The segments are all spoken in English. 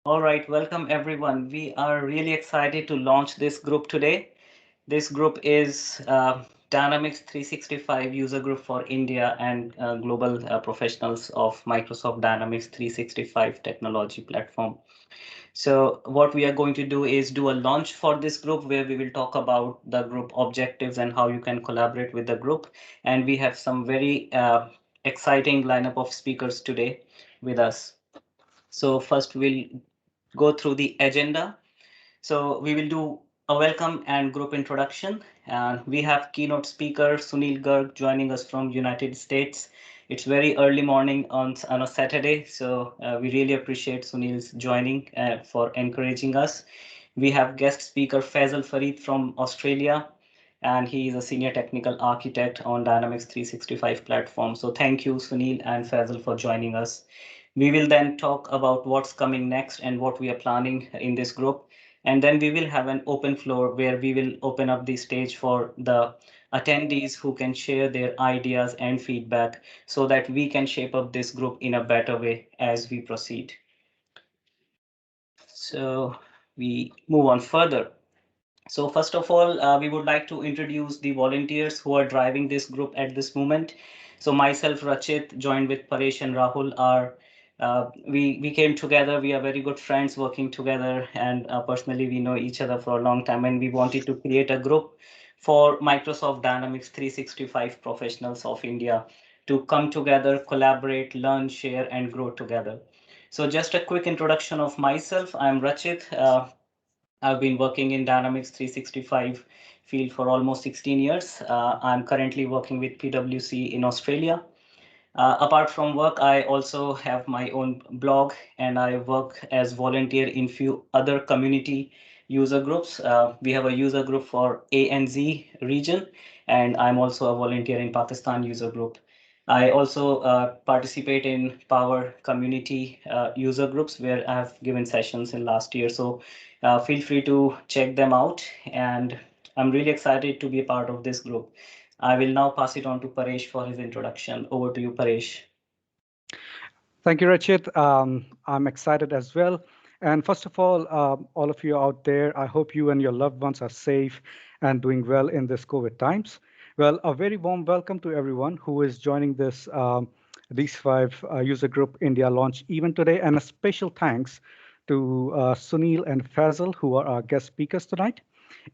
All right, welcome everyone. We are really excited to launch this group today. This group is Dynamics 365 user group for India and global professionals of Microsoft Dynamics 365 technology platform. So what we are going to do is do a launch for this group where we will talk about the group objectives and how you can collaborate with the group. And we have some very exciting lineup of speakers today with us. So first we'll go through the agenda. So we will do a welcome and group introduction. And we have keynote speaker Sunil Garg joining us from United States. It's very early morning on a Saturday, so we really appreciate Sunil's joining for encouraging us. We have guest speaker Faisal Farid from Australia, and he is a senior technical architect on Dynamics 365 platform. So thank you, Sunil and Faisal, for joining us. We will then talk about what's coming next and what we are planning in this group. And then we will have an open floor where we will open up the stage for the attendees who can share their ideas and feedback so that we can shape up this group in a better way as we proceed. So we move on further. So first of all, we would like to introduce the volunteers who are driving this group at this moment. So myself, Rachit, joined with Paresh and Rahul, are we came together. We are very good friends working together, and personally we know each other for a long time. And we wanted to create a group for Microsoft Dynamics 365 professionals of India to come together, collaborate, learn, share, and grow together. So just a quick introduction of myself. I'm Rachit. I've been working in Dynamics 365 field for almost 16 years. I'm currently working with PwC in Australia. Apart from work, I also have my own blog and I work as volunteer in few other community user groups. We have a user group for ANZ region, and I'm also a volunteer in Pakistan user group. I also participate in Power community user groups where I have given sessions in last year. So feel free to check them out. And I'm really excited to be a part of this group. I will now pass it on to Paresh for his introduction. Over to you, Paresh. Thank you, Rachit. I'm excited as well. And first of all of you out there, I hope you and your loved ones are safe and doing well in this COVID times. Well, a very warm welcome to everyone who is joining this these five user group India launch event today, and a special thanks to Sunil and Fazal, who are our guest speakers tonight.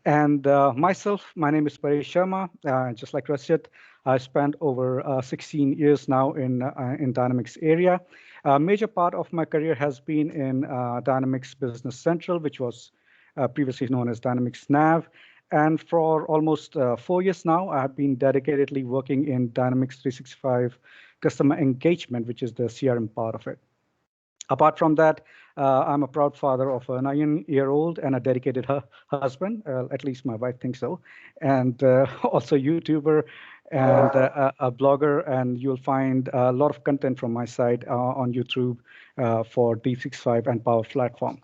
And myself, my name is Paresh Sharma. Just like Rashid, I spent over 16 years now in Dynamics area. A major part of my career has been in Dynamics Business Central, which was previously known as Dynamics Nav. And for almost 4 years now, I have been dedicatedly working in Dynamics 365 customer engagement, which is the CRM part of it. Apart from that, I'm a proud father of a 9-year-old and a dedicated husband. At least my wife thinks so. And also YouTuber and a blogger. And you'll find a lot of content from my side on YouTube for D65 and Power Platform.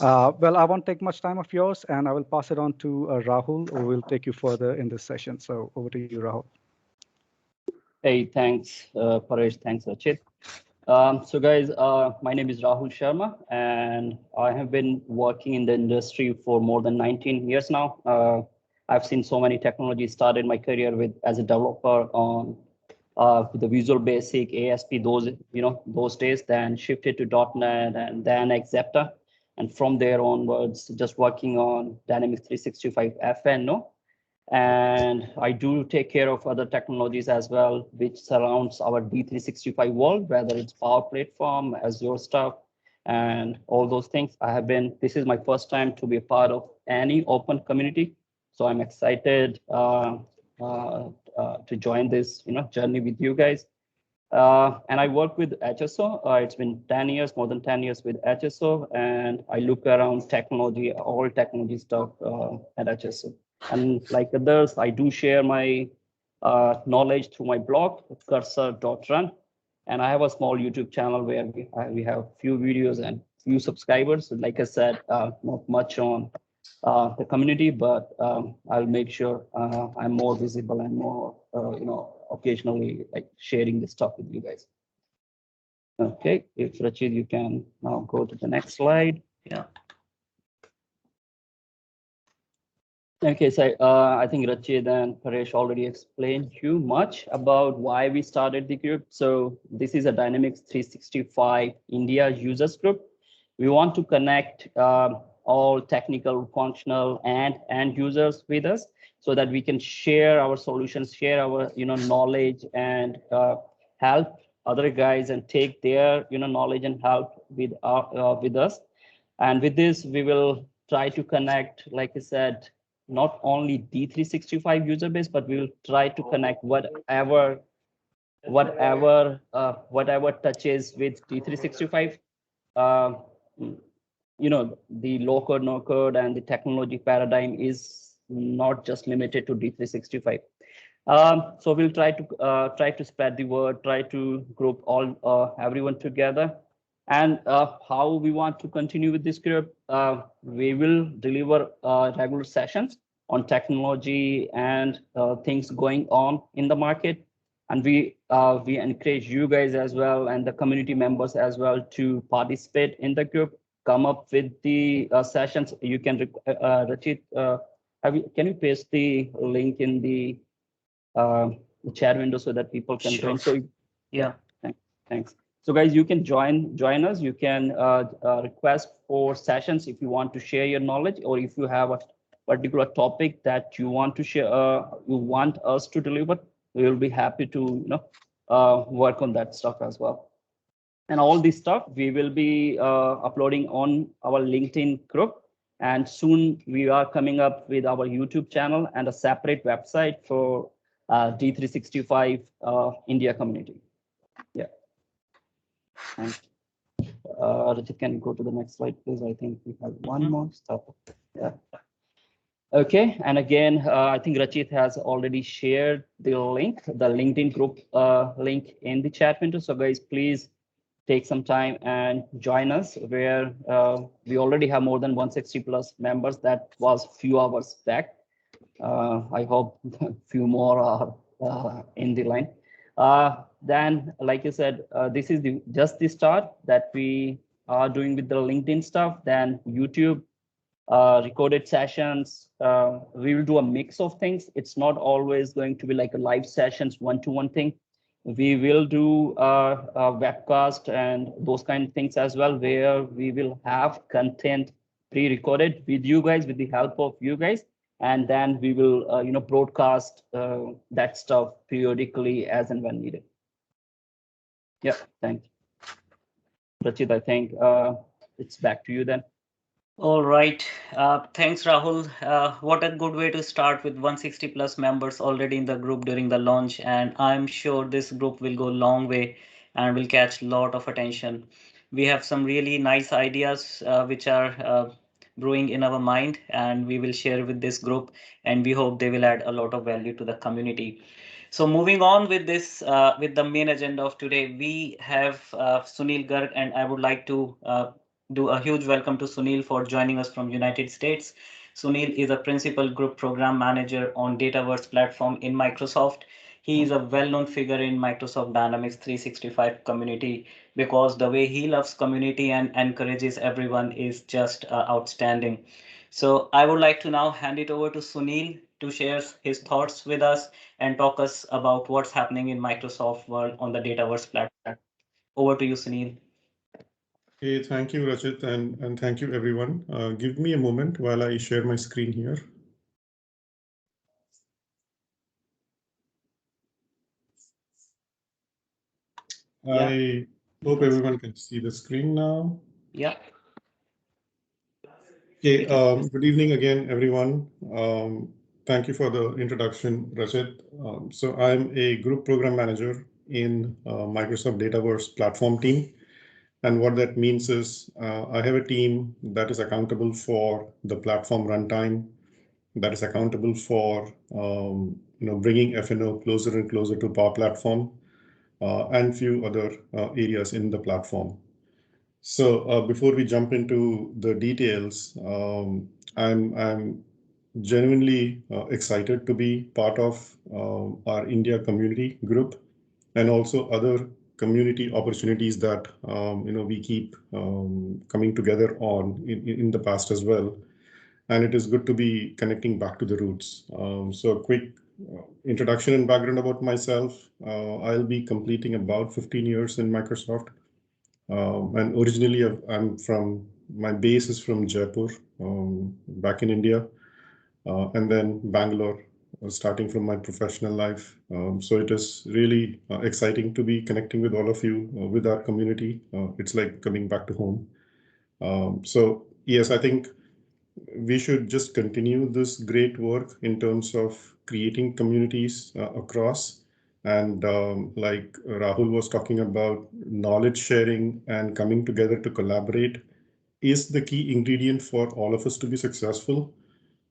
Well, I won't take much time of yours, and I will pass it on to Rahul, who will take you further in this session. So over to you, Rahul. Hey, thanks, Paresh. Thanks, Rachit. So, guys, my name is Rahul Sharma, and I have been working in the industry for more than 19 years now. I've seen so many technologies. Started my career with as a developer on with the Visual Basic, ASP, those days. Then shifted to .NET and then Xapta, and from there onwards, just working on Dynamics 365 FNO, and I do take care of other technologies as well, which surrounds our D365 world, whether it's Power Platform, Azure stuff, and all those things. This is my first time to be a part of any open community. So I'm excited to join this, journey with you guys. And I work with HSO. It's been 10 years, more than 10 years with HSO, and I look around technology, all technology stuff at HSO. And like others, I do share my knowledge through my blog, cursor.run. And I have a small YouTube channel where we have few videos and few subscribers. So like I said, not much on the community, but I'll make sure I'm more visible and more, occasionally like sharing this stuff with you guys. Okay, if Rachid, you can now go to the next slide. Yeah. Okay, so I think Rachid and Paresh already explained you much about why we started the group. So this is a Dynamics 365 India users group. We want to connect all technical, functional, and end users with us, so that we can share our solutions, share our knowledge, and help other guys and take their knowledge and help with us. And with this, we will try to connect, like I said, not only D365 user base, but we will try to connect whatever touches with D365. The low code, no code, and the technology paradigm is not just limited to D365. So we'll try to spread the word, try to group all everyone together. And how we want to continue with this group, we will deliver regular sessions on technology and things going on in the market. And we encourage you guys as well and the community members as well to participate in the group, come up with the sessions. You can, Rachit, can you paste the link in the chat window so that people can Sure. join? So Yeah. thanks. So guys, you can join us. You can request for sessions if you want to share your knowledge, or if you have a particular topic that you want to share, you want us to deliver. We will be happy to work on that stuff as well. And all this stuff we will be uploading on our LinkedIn group. And soon we are coming up with our YouTube channel and a separate website for D365 India community. Yeah. Thanks. Rajit, can you go to the next slide, please? I think we have one more stuff. Yeah. Okay, and again, I think Rachit has already shared the link, the LinkedIn group link in the chat window. So guys, please take some time and join us, where we already have more than 160 plus members. That was few hours back. I hope a few more are in the line. Then, like you said, this is just the start that we are doing with the LinkedIn stuff. Then YouTube, recorded sessions. We will do a mix of things. It's not always going to be like a live sessions, one-to-one thing. We will do a webcast and those kind of things as well, where we will have content pre-recorded with you guys, with the help of you guys. And then we will, broadcast that stuff periodically as and when needed. Yeah, thanks. Rachit, I think it's back to you then. All right. Thanks, Rahul. What a good way to start with 160 plus members already in the group during the launch. And I'm sure this group will go a long way and will catch a lot of attention. We have some really nice ideas which are brewing in our mind, and we will share with this group. And we hope they will add a lot of value to the community. So moving on with this, with the main agenda of today, we have Sunil Garg, and I would like to do a huge welcome to Sunil for joining us from United States. Sunil is a principal group program manager on Dataverse platform in Microsoft. He is a well-known figure in Microsoft Dynamics 365 community because the way he loves community and encourages everyone is just outstanding. So I would like to now hand it over to Sunil to share his thoughts with us and talk us about what's happening in Microsoft world on the Dataverse platform. Over to you, Sunil. Hey, thank you, Rachit, and thank you, everyone. Give me a moment while I share my screen here. I hope everyone can see the screen now. Yeah. Okay, good evening again, everyone. Thank you for the introduction, Rachit. So I'm a group program manager in Microsoft Dataverse platform team. And what that means is I have a team that is accountable for the platform runtime, that is accountable for bringing FNO closer and closer to Power Platform, and few other areas in the platform. So before we jump into the details, I'm genuinely excited to be part of our India community group and also other community opportunities that we keep coming together on in the past as well. And it is good to be connecting back to the roots. So a quick introduction and background about myself. I'll be completing about 15 years in Microsoft. And originally my base is from Jaipur, back in India, and then Bangalore, starting from my professional life. So it is really exciting to be connecting with all of you, with our community. It's like coming back to home. So yes, I think we should just continue this great work in terms of creating communities across. And like Rahul was talking about, knowledge sharing and coming together to collaborate is the key ingredient for all of us to be successful.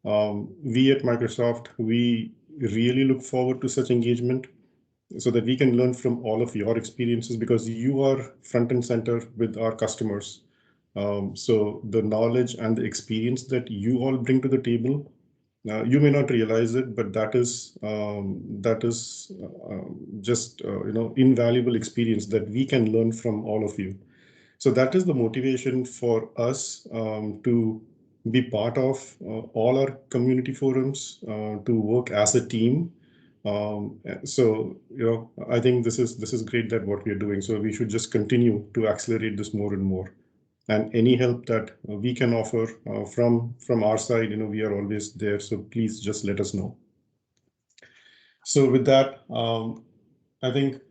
We at Microsoft, we really look forward to such engagement so that we can learn from all of your experiences, because you are front and center with our customers. So the knowledge and the experience that you all bring to the table, you may not realize it, but that is just invaluable experience that we can learn from all of you. So that is the motivation for us to be part of all our community forums, to work as a team. So I think this is great that what we are doing. So we should just continue to accelerate this more and more. And any help that we can offer from our side, we are always there. So please just let us know. So with that, I think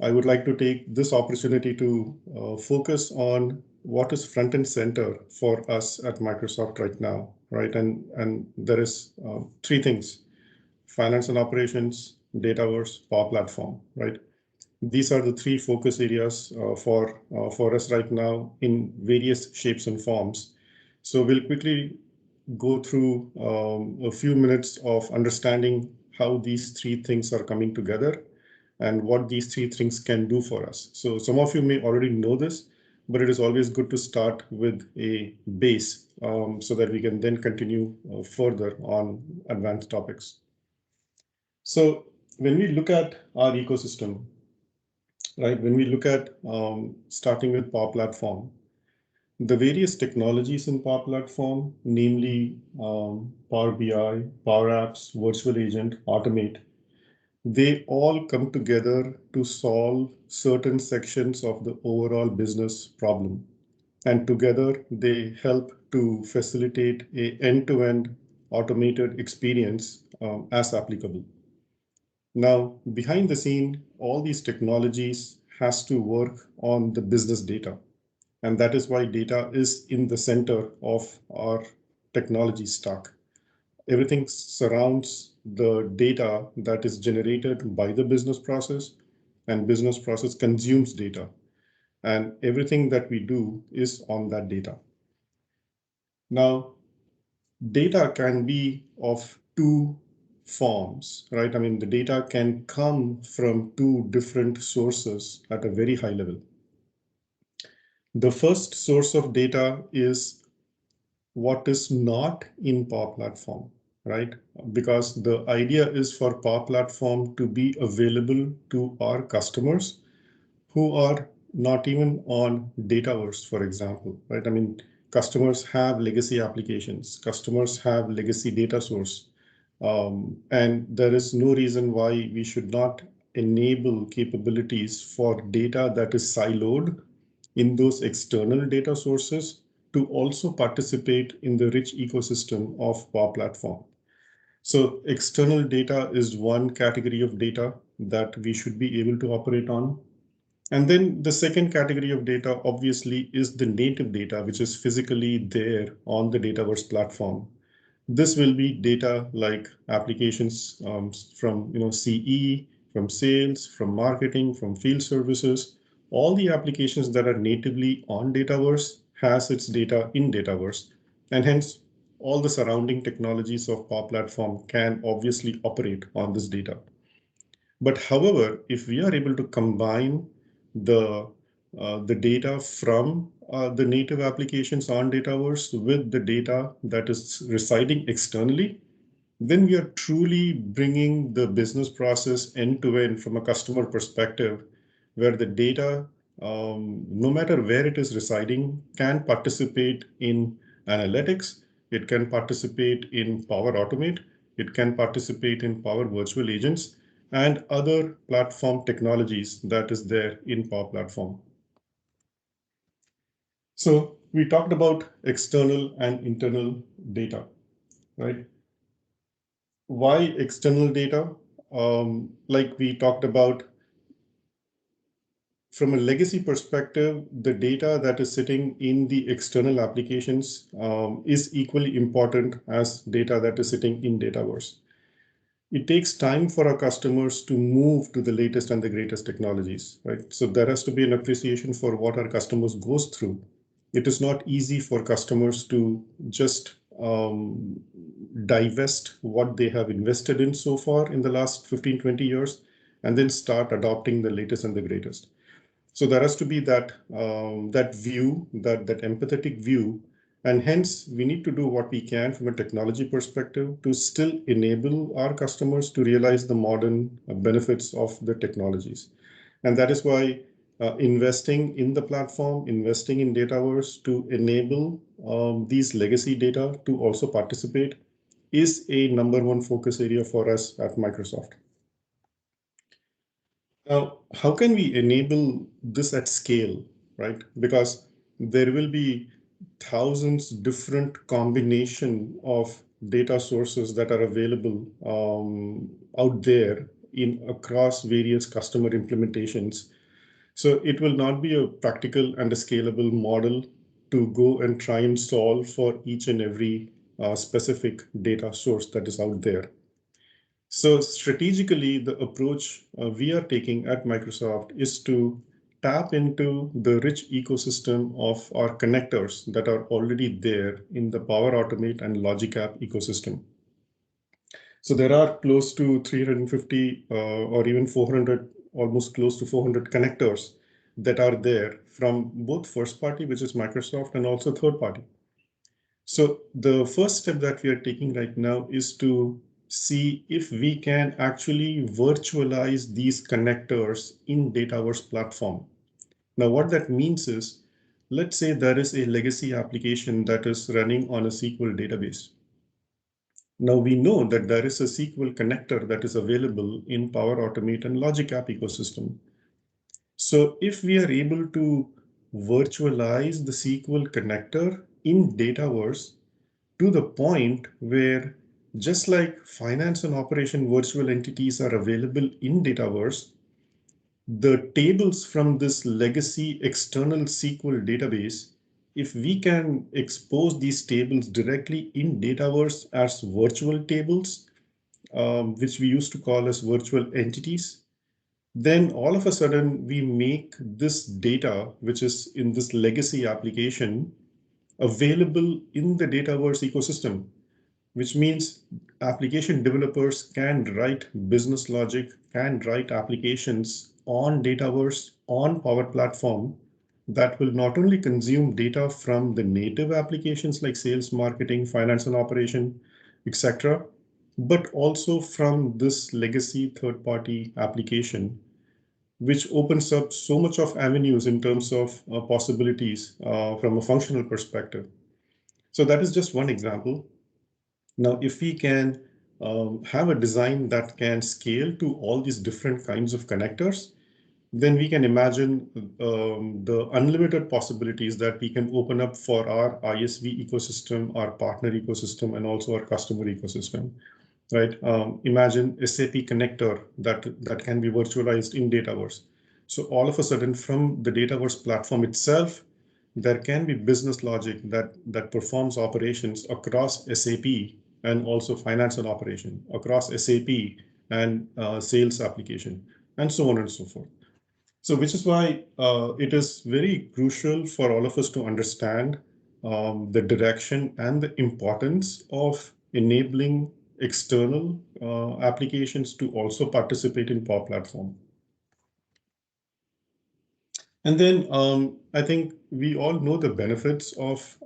I would like to take this opportunity to focus on what is front and center for us at Microsoft right now, right? And there is three things: finance and operations, Dataverse, Power Platform, right? These are the three focus areas for us right now in various shapes and forms. So we'll quickly go through a few minutes of understanding how these three things are coming together and what these three things can do for us. So some of you may already know this, but it is always good to start with a base so that we can then continue further on advanced topics. So when we look at our ecosystem, right, when we look at starting with Power Platform, the various technologies in Power Platform, namely Power BI, Power Apps, Virtual Agent, Automate, they all come together to solve certain sections of the overall business problem. And together they help to facilitate an end-to-end automated experience as applicable. Now, behind the scene, all these technologies has to work on the business data. And that is why data is in the center of our technology stack. Everything surrounds the data that is generated by the business process, and business process consumes data. And everything that we do is on that data. Now, data can be of two forms, right? I mean, the data can come from two different sources at a very high level. The first source of data is what is not in Power Platform, right? Because the idea is for Power Platform to be available to our customers who are not even on Dataverse, for example, right? I mean, customers have legacy applications, customers have legacy data source, and there is no reason why we should not enable capabilities for data that is siloed in those external data sources to also participate in the rich ecosystem of Power Platform. So external data is one category of data that we should be able to operate on. And then the second category of data obviously is the native data, which is physically there on the Dataverse platform. This will be data like applications from CE, from sales, from marketing, from field services. All the applications that are natively on Dataverse has its data in Dataverse, and hence all the surrounding technologies of Power Platform can obviously operate on this data. But however, if we are able to combine the data from the native applications on Dataverse with the data that is residing externally, then we are truly bringing the business process end to end from a customer perspective where the data, no matter where it is residing, can participate in analytics, it can participate in Power Automate, it can participate in Power Virtual Agents, and other platform technologies that is there in Power Platform. So we talked about external and internal data, right? Why external data? Like we talked about, from a legacy perspective, the data that is sitting in the external applications is equally important as data that is sitting in Dataverse. It takes time for our customers to move to the latest and the greatest technologies, right? So there has to be an appreciation for what our customers goes through. It is not easy for customers to just divest what they have invested in so far in the last 15, 20 years, and then start adopting the latest and the greatest. So there has to be that that view, that empathetic view, and hence we need to do what we can from a technology perspective to still enable our customers to realize the modern benefits of the technologies. And that is why investing in the platform, investing in Dataverse to enable these legacy data to also participate is a #1 focus area for us at Microsoft. Now, how can we enable this at scale, right? Because there will be thousands different combination of data sources that are available out there in across various customer implementations. So it will not be a practical and a scalable model to go and try and solve for each and every specific data source that is out there. So strategically, the approach we are taking at Microsoft is to tap into the rich ecosystem of our connectors that are already there in the Power Automate and Logic App ecosystem. So there are close to 350 or even 400, almost close to 400 connectors that are there from both first party, which is Microsoft, and also third party. So the first step that we are taking right now is to see if we can actually virtualize these connectors in Dataverse platform. Now, what that means is, let's say there is a legacy application that is running on a SQL database. Now we know that there is a SQL connector that is available in Power Automate and Logic App ecosystem. So if we are able to virtualize the SQL connector in Dataverse to the point where, just like finance and operation virtual entities are available in Dataverse, the tables from this legacy external SQL database, if we can expose these tables directly in Dataverse as virtual tables, which we used to call as virtual entities, then all of a sudden we make this data, which is in this legacy application, available in the Dataverse ecosystem, which means application developers can write business logic, can write applications on Dataverse, on Power Platform, that will not only consume data from the native applications like sales, marketing, finance and operation, etc., but also from this legacy third-party application, which opens up so much of avenues in terms of possibilities from a functional perspective. So that is just one example. Now, if we can have a design that can scale to all these different kinds of connectors, then we can imagine the unlimited possibilities that we can open up for our ISV ecosystem, our partner ecosystem, and also our customer ecosystem, right? Imagine SAP connector that can be virtualized in Dataverse. So all of a sudden, from the Dataverse platform itself, there can be business logic that performs operations across SAP and also finance and operation, across SAP and sales application, and so on and so forth. So which is why it is very crucial for all of us to understand the direction and the importance of enabling external applications to also participate in Power Platform. And then I think we all know the benefits of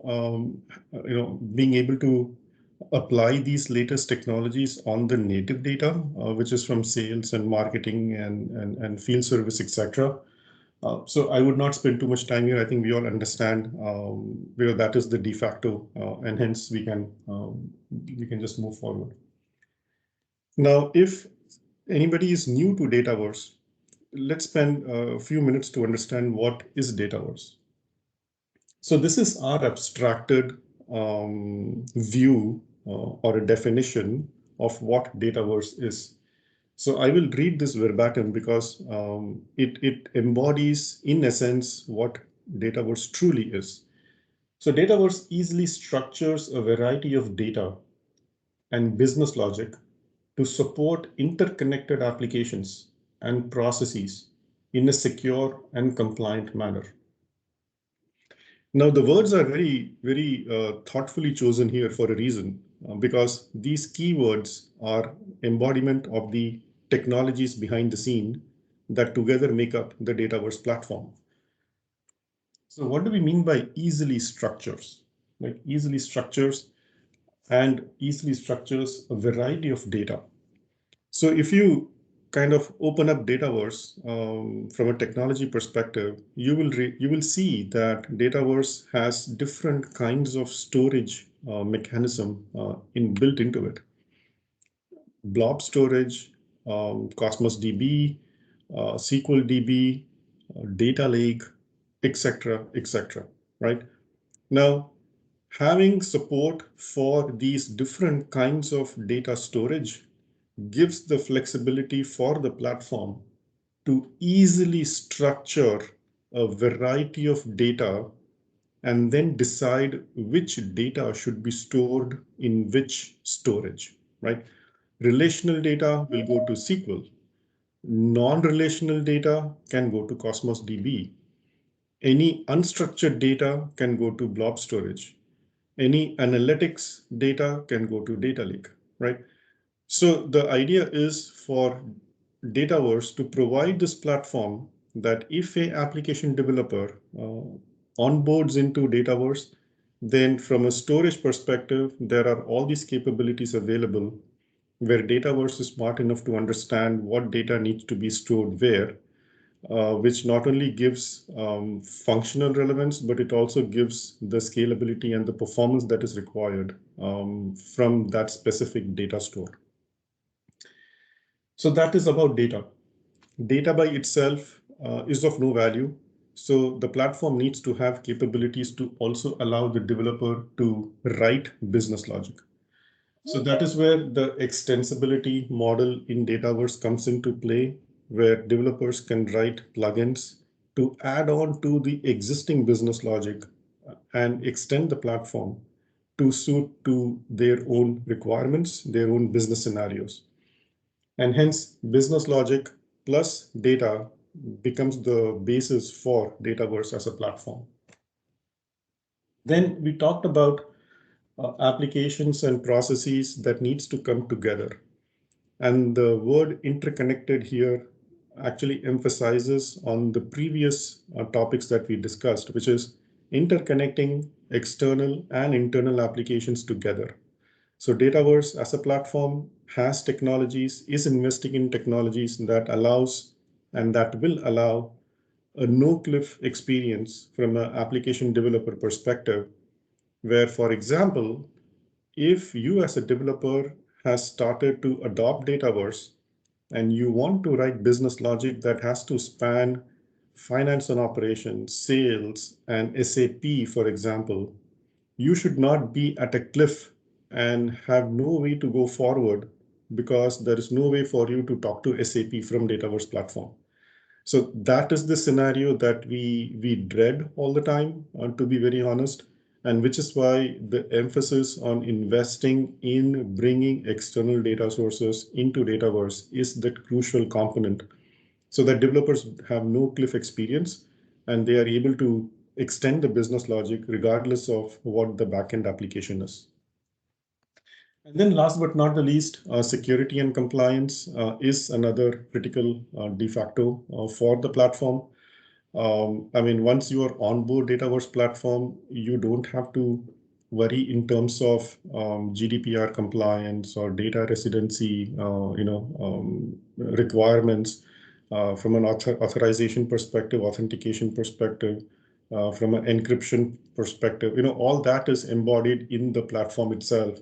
being able to apply these latest technologies on the native data, which is from sales and marketing and field service, etc. So I would not spend too much time here. I think we all understand where that is the de facto, and hence we can just move forward. Now, if anybody is new to Dataverse, let's spend a few minutes to understand what is Dataverse. So this is our abstracted view or a definition of what Dataverse is. So I will read this verbatim because it embodies, in essence, what Dataverse truly is. So Dataverse easily structures a variety of data and business logic to support interconnected applications and processes in a secure and compliant manner. Now, the words are very, very thoughtfully chosen here for a reason, because these keywords are embodiment of the technologies behind the scene that together make up the Dataverse platform. So what do we mean by easily structures? Like easily structures a variety of data. So if you kind of open up Dataverse from a technology perspective, you will see that Dataverse has different kinds of storage mechanism built into it. Blob storage, Cosmos DB, SQL DB, data lake, etc., etc. Right now, having support for these different kinds of data storage gives the flexibility for the platform to easily structure a variety of data and then decide which data should be stored in which storage, right? Relational data will go to SQL. Non-relational data can go to Cosmos DB. Any unstructured data can go to blob storage. Any analytics data can go to data lake, right? So the idea is for Dataverse to provide this platform that if a application developer onboards into Dataverse, then from a storage perspective, there are all these capabilities available where Dataverse is smart enough to understand what data needs to be stored where, which not only gives functional relevance, but it also gives the scalability and the performance that is required from that specific data store. So that is about data. Data by itself is of no value. So the platform needs to have capabilities to also allow the developer to write business logic. So that is where the extensibility model in Dataverse comes into play, where developers can write plugins to add on to the existing business logic and extend the platform to suit to their own requirements, their own business scenarios. And hence business logic plus data becomes the basis for Dataverse as a platform. Then we talked about applications and processes that needs to come together. And the word interconnected here actually emphasizes on the previous topics that we discussed, which is interconnecting external and internal applications together. So Dataverse as a platform has technologies, is investing in technologies that allows and that will allow a no-cliff experience from an application developer perspective, where, for example, if you as a developer has started to adopt Dataverse and you want to write business logic that has to span finance and operations, sales, and SAP, for example, you should not be at a cliff and have no way to go forward because there is no way for you to talk to SAP from Dataverse platform. So that is the scenario that we dread all the time, to be very honest, and which is why the emphasis on investing in bringing external data sources into Dataverse is that crucial component, so that developers have no cliff experience and they are able to extend the business logic regardless of what the backend application is. And then last but not the least, security and compliance is another critical de facto for the platform. I mean, once you are on board Dataverse platform, you don't have to worry in terms of GDPR compliance or data residency, requirements. from an authorization perspective, authentication perspective, from an encryption perspective, all that is embodied in the platform itself.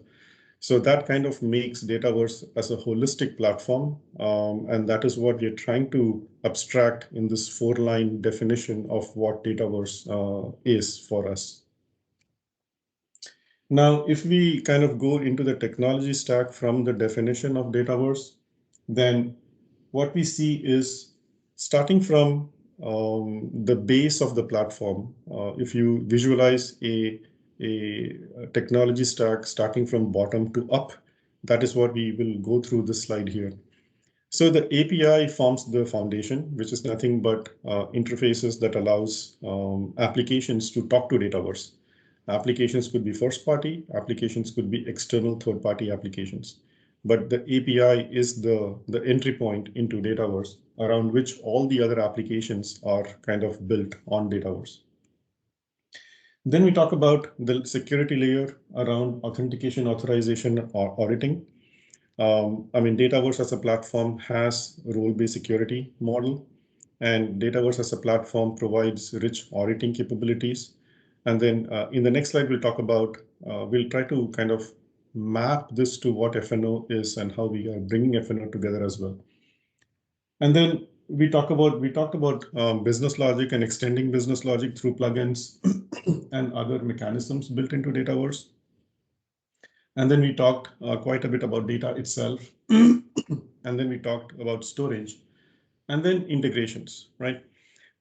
So that kind of makes Dataverse as a holistic platform, and that is what we're trying to abstract in this 4-line definition of what Dataverse is for us. Now, if we kind of go into the technology stack from the definition of Dataverse, then what we see is starting from the base of the platform. If you visualize a technology stack starting from bottom to up, that is what we will go through this slide here. So the API forms the foundation, which is nothing but interfaces that allows applications to talk to Dataverse. Applications could be first party, applications could be external third party applications. But the API is the entry point into Dataverse around which all the other applications are kind of built on Dataverse. Then we talk about the security layer around authentication, authorization, or auditing. Dataverse as a platform has role-based security model, and Dataverse as a platform provides rich auditing capabilities. And then in the next slide, we'll talk about, we'll try to kind of map this to what FNO is and how we are bringing FNO together as well. And then we talked about business logic and extending business logic through plugins and other mechanisms built into Dataverse. And then we talked quite a bit about data itself. And then we talked about storage and then integrations, right?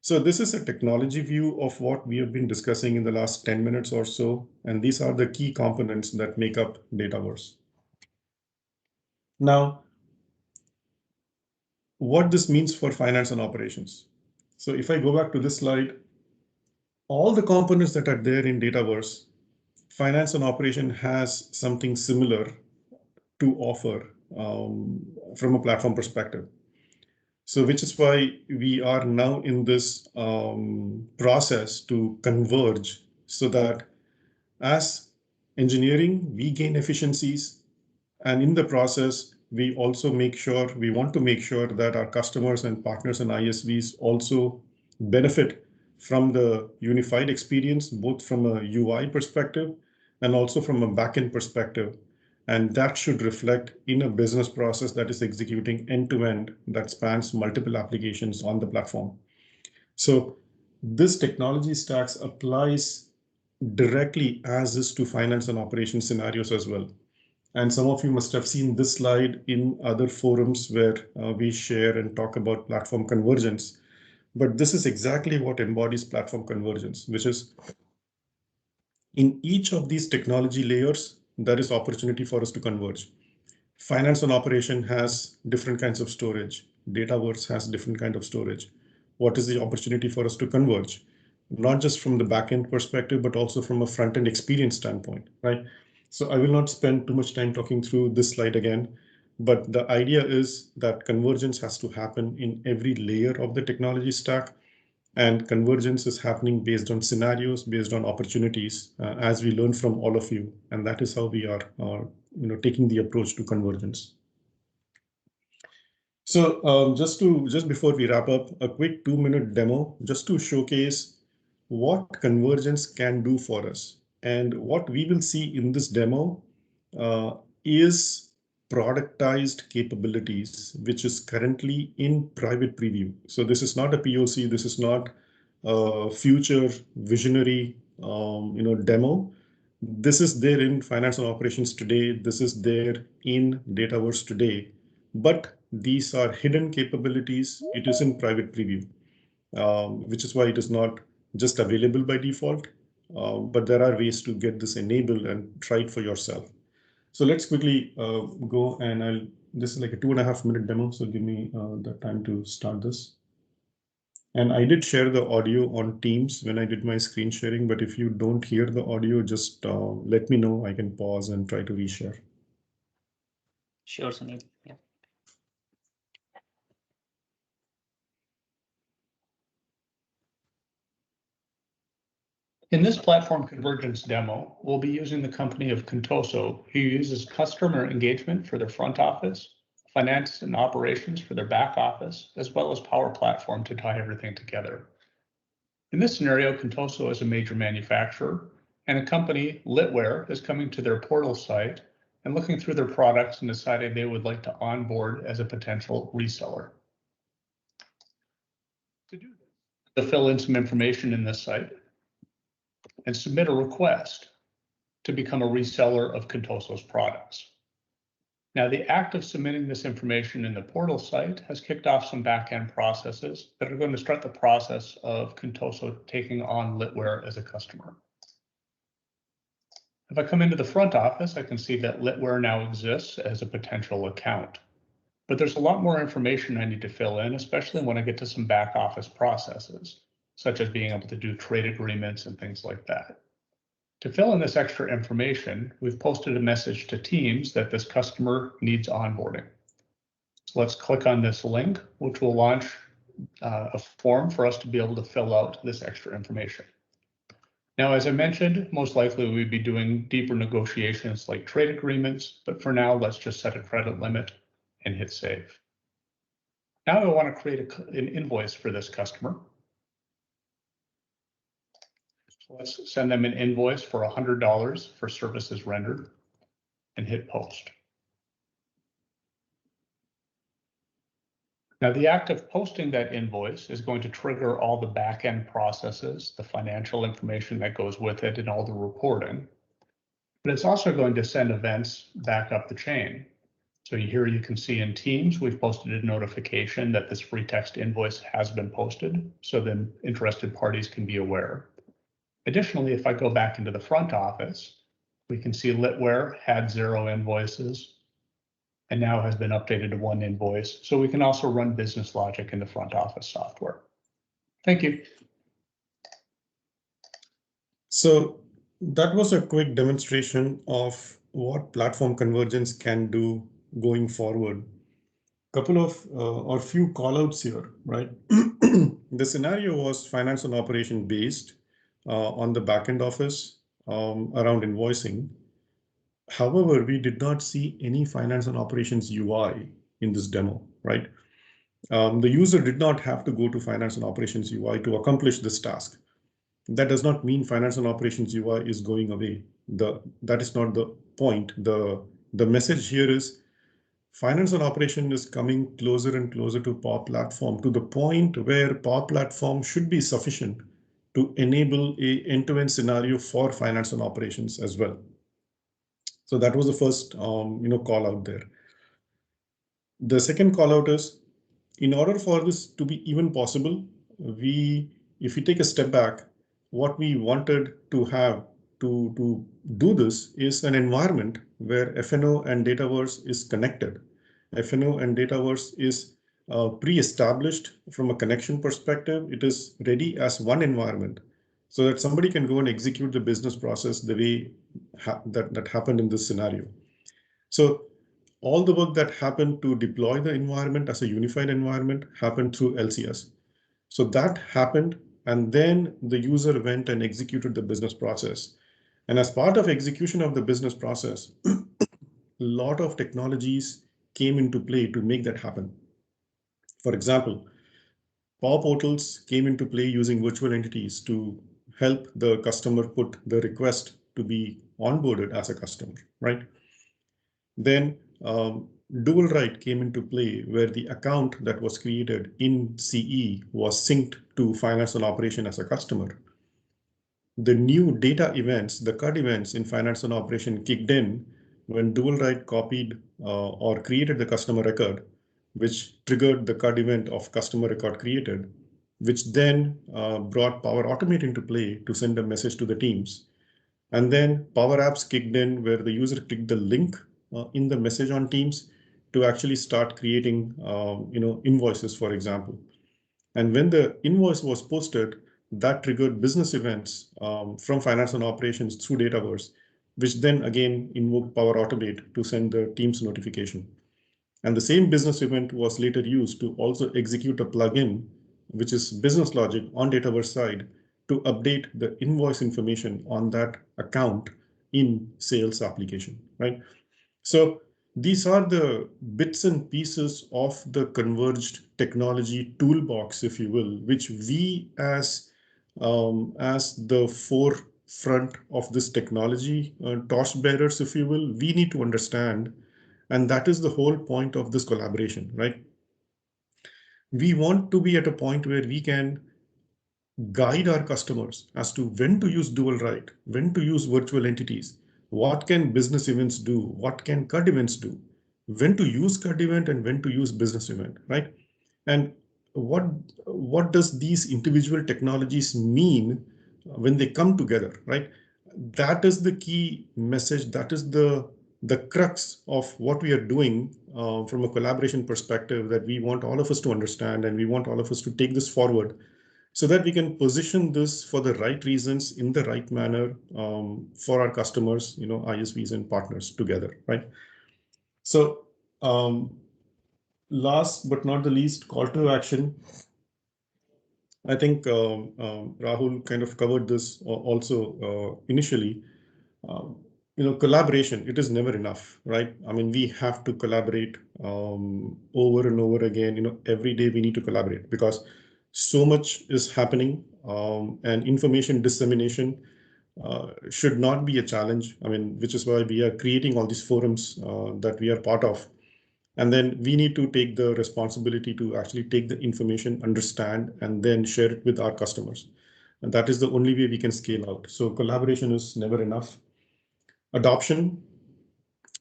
So this is a technology view of what we have been discussing in the last 10 minutes or so. And these are the key components that make up Dataverse. Now, what this means for finance and operations. So if I go back to this slide, all the components that are there in Dataverse, finance and operation has something similar to offer from a platform perspective. So which is why we are now in this process to converge so that as engineering, we gain efficiencies, and in the process, we also want to make sure that our customers and partners and ISVs also benefit from the unified experience, both from a UI perspective and also from a backend perspective. And that should reflect in a business process that is executing end-to-end that spans multiple applications on the platform. So this technology stacks applies directly as is to finance and operations scenarios as well. And some of you must have seen this slide in other forums where we share and talk about platform convergence. But this is exactly what embodies platform convergence, which is in each of these technology layers, there is opportunity for us to converge. Finance and operation has different kinds of storage. Dataverse has different kind of storage. What is the opportunity for us to converge? Not just from the backend perspective, but also from a front-end experience standpoint, right? So I will not spend too much time talking through this slide again, but the idea is that convergence has to happen in every layer of the technology stack, and convergence is happening based on scenarios, based on opportunities, as we learn from all of you, and that is how we are taking the approach to convergence. So just before we wrap up, a quick 2-minute demo just to showcase what convergence can do for us. And what we will see in this demo is productized capabilities, which is currently in private preview. So this is not a POC. This is not a future visionary demo. This is there in finance and operations today. This is there in Dataverse today. But these are hidden capabilities. It is in private preview, which is why it is not just available by default, but there are ways to get this enabled and try it for yourself. So let's quickly go, and this is like a 2.5-minute demo, so give me the time to start this. And I did share the audio on Teams when I did my screen sharing, but if you don't hear the audio, just let me know. I can pause and try to reshare. Sure, Sunil. Yeah. In this platform convergence demo, we'll be using the company of Contoso, who uses customer engagement for their front office, finance and operations for their back office, as well as Power Platform to tie everything together. In this scenario, Contoso is a major manufacturer, and a company, Litware, is coming to their portal site and looking through their products and deciding they would like to onboard as a potential reseller. To do this, to fill in some information in this site and submit a request to become a reseller of Contoso's products. Now, the act of submitting this information in the portal site has kicked off some back-end processes that are going to start the process of Contoso taking on Litware as a customer. If I come into the front office, I can see that Litware now exists as a potential account. But there's a lot more information I need to fill in, especially when I get to some back office processes, such as being able to do trade agreements and things like that. To fill in this extra information, we've posted a message to Teams that this customer needs onboarding. So let's click on this link, which will launch a form for us to be able to fill out this extra information. Now, as I mentioned, most likely we'd be doing deeper negotiations like trade agreements, but for now, let's just set a credit limit and hit save. Now I want to create an invoice for this customer. So let's send them an invoice for $100 for services rendered and hit post. Now, the act of posting that invoice is going to trigger all the back-end processes, the financial information that goes with it, and all the reporting. But it's also going to send events back up the chain. So here you can see in Teams, we've posted a notification that this free text invoice has been posted, so then interested parties can be aware. Additionally, if I go back into the front office, we can see Litware had 0 invoices and now has been updated to 1 invoice. So we can also run business logic in the front office software. Thank you. So that was a quick demonstration of what platform convergence can do going forward. Couple of or few callouts here, right? The scenario was finance and operation based on the backend office around invoicing. However, we did not see any finance and operations UI in this demo, right? The user did not have to go to finance and operations UI to accomplish this task. That does not mean finance and operations UI is going away. That is not the point. The message here is finance and operation is coming closer and closer to Power Platform, to the point where Power Platform should be sufficient to enable a end-to-end scenario for finance and operations as well. So that was the first call out there. The second call out is, in order for this to be even possible, if we take a step back, what we wanted to have to do this is an environment where FNO and Dataverse is connected. FNO and Dataverse is pre-established from a connection perspective. It is ready as one environment so that somebody can go and execute the business process the way that happened in this scenario. So all the work that happened to deploy the environment as a unified environment happened through LCS. So that happened, and then the user went and executed the business process. And as part of execution of the business process, a lot of technologies came into play to make that happen. For example, Power Portals came into play using virtual entities to help the customer put the request to be onboarded as a customer, right? Then dual write came into play where the account that was created in CE was synced to finance and operation as a customer. The new data events, the CUD events in finance and operation kicked in when dual write copied or created the customer record, which triggered the CUD event of customer record created, which then brought Power Automate into play to send a message to the teams. And then Power Apps kicked in where the user clicked the link in the message on Teams to actually start creating invoices, for example. And when the invoice was posted, that triggered business events from finance and operations through Dataverse, which then again invoked Power Automate to send the Teams notification. And the same business event was later used to also execute a plugin, which is business logic on Dataverse side, to update the invoice information on that account in sales application, right? So These are the bits and pieces of the converged technology toolbox, if you will, which we as the forefront of this technology, torchbearers, if you will, we need to understand. And that is the whole point of this collaboration, right? We want to be at a point where we can guide our customers as to when to use dual write, when to use virtual entities, what can business events do, what can CUD events do, when to use CUD event and when to use business event, right? And what what does these individual technologies mean when they come together, right? That is the key message. That is the crux of what we are doing from a collaboration perspective, that we want all of us to understand, and we want all of us to take this forward so that we can position this for the right reasons in the right manner for our customers, ISVs and partners together, right? So last but not the least, call to action. I think Rahul kind of covered this also initially. Collaboration, it is never enough, right? I mean, we have to collaborate over and over again. Every day we need to collaborate because so much is happening, and information dissemination should not be a challenge. I mean, which is why we are creating all these forums that we are part of. And then we need to take the responsibility to actually take the information, understand, and then share it with our customers. And that is the only way we can scale out. So collaboration is never enough. Adoption,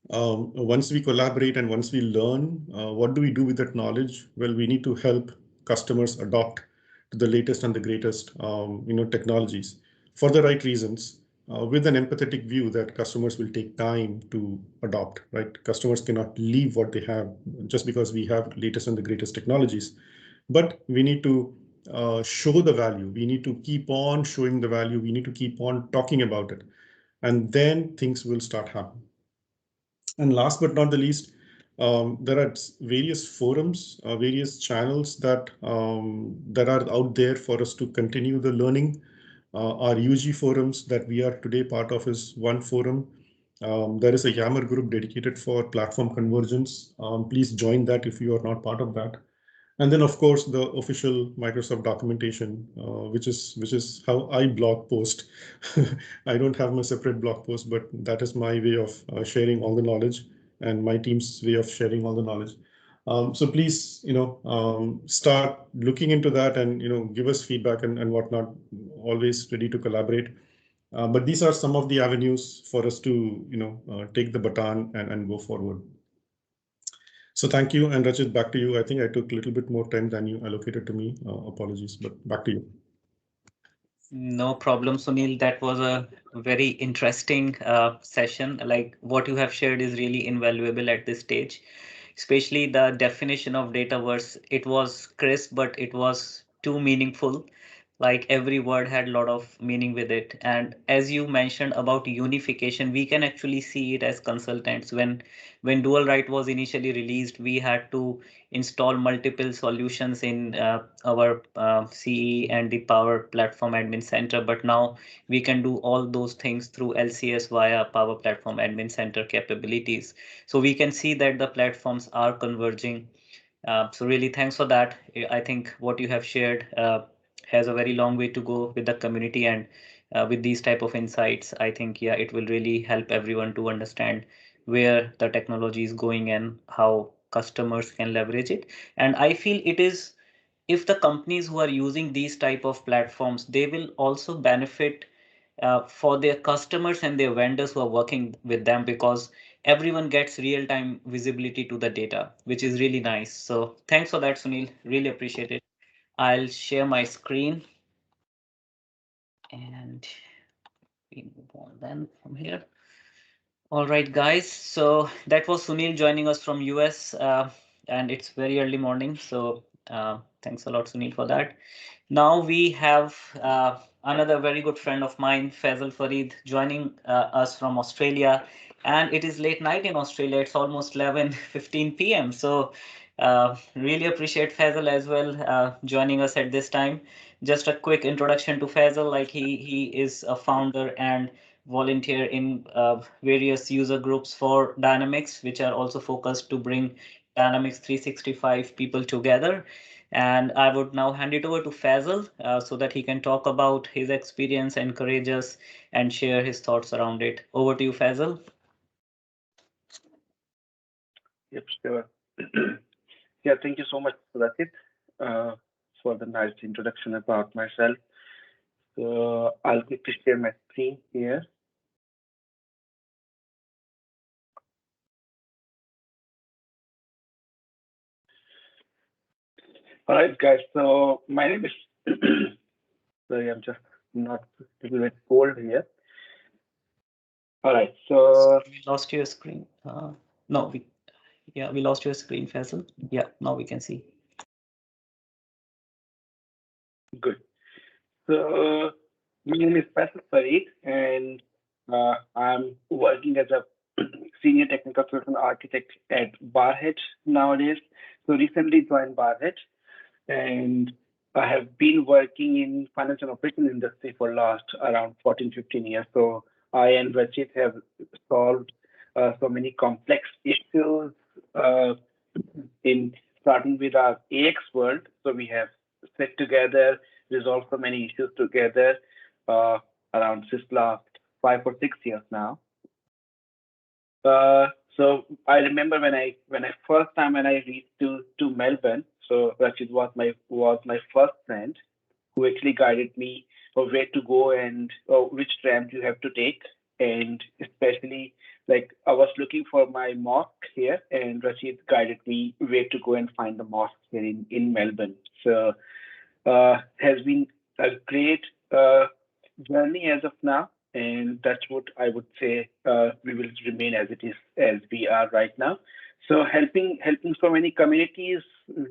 once we collaborate and once we learn, what do we do with that knowledge? Well, we need to help customers adopt to the latest and the greatest technologies for the right reasons, with an empathetic view that customers will take time to adopt, right? Customers cannot leave what they have just because we have latest and the greatest technologies. But we need to show the value. We need to keep on showing the value. We need to keep on talking about it. And then things will start happening. And last but not the least, there are various forums, various channels that are out there for us to continue the learning. Our UG forums that we are today part of is one forum. There is a Yammer group dedicated for platform convergence. Please join that if you are not part of that. And then, of course, the official Microsoft documentation, which is how I blog post. I don't have my separate blog post, but that is my way of sharing all the knowledge and my team's way of sharing all the knowledge. So please, start looking into that and, give us feedback and whatnot. Always ready to collaborate. But these are some of the avenues for us to, take the baton and go forward. So thank you, and Rachit, back to you. I think I took a little bit more time than you allocated to me. Apologies, but back to you. No problem, Sunil. That was a very interesting session. Like what you have shared is really invaluable at this stage, especially the definition of Dataverse. It was crisp, but it was too meaningful. Like every word had a lot of meaning with it. And as you mentioned about unification, we can actually see it as consultants. When dual write was initially released, we had to install multiple solutions in our CE and the Power Platform Admin Center. But now we can do all those things through LCS via Power Platform Admin Center capabilities. So we can see that the platforms are converging. So really, thanks for that. I think what you have shared has a very long way to go with the community, and with these type of insights, I think, yeah, it will really help everyone to understand where the technology is going and how customers can leverage it. And I feel it is, if the companies who are using these type of platforms, they will also benefit for their customers and their vendors who are working with them, because everyone gets real-time visibility to the data, which is really nice. So thanks for that, Sunil. Really appreciate it. I'll share my screen and we move on then from here. All right, guys. So that was Sunil joining us from US, and it's very early morning. So thanks a lot, Sunil, for that. Now we have another very good friend of mine, Faisal Farid, joining us from Australia. And it is late night in Australia. It's almost 11:15 p.m. So really appreciate Faisal as well joining us at this time. Just a quick introduction to Faisal, like he is a founder and volunteer in various user groups for Dynamics, which are also focused to bring Dynamics 365 people together. And I would now hand it over to Faisal so that he can talk about his experience, encourage us, and share his thoughts around it. Over to you, Faisal. Yep, sure. Yeah, thank you so much, Rachit, for the nice introduction about myself. So I'll quickly share my screen here. All right, guys. So my name is. Sorry, I'm just not a little bit cold here. All right. So We lost your screen. No, we lost your screen, Faisal. Yeah, now we can see. good. So my name is Faisal Farid, and I'm working as a senior technical solution architect at Barhead nowadays. So recently joined Barhead, and I have been working in finance and operations industry for last around 14, 15 years. So I and Rachit have solved so many complex issues in starting with our AX world. So we have set together, resolved so many issues together around this last 5 or 6 years now. So I remember when I first time when I reached to Melbourne. So Rachid was my first friend who actually guided me of where to go and which tram you have to take, and especially like I was looking for my mosque here, and Rachid guided me where to go and find the mosque here in Melbourne. So has been a great journey as of now, and that's what I would say. We will remain as it is, as we are right now. So helping so many communities.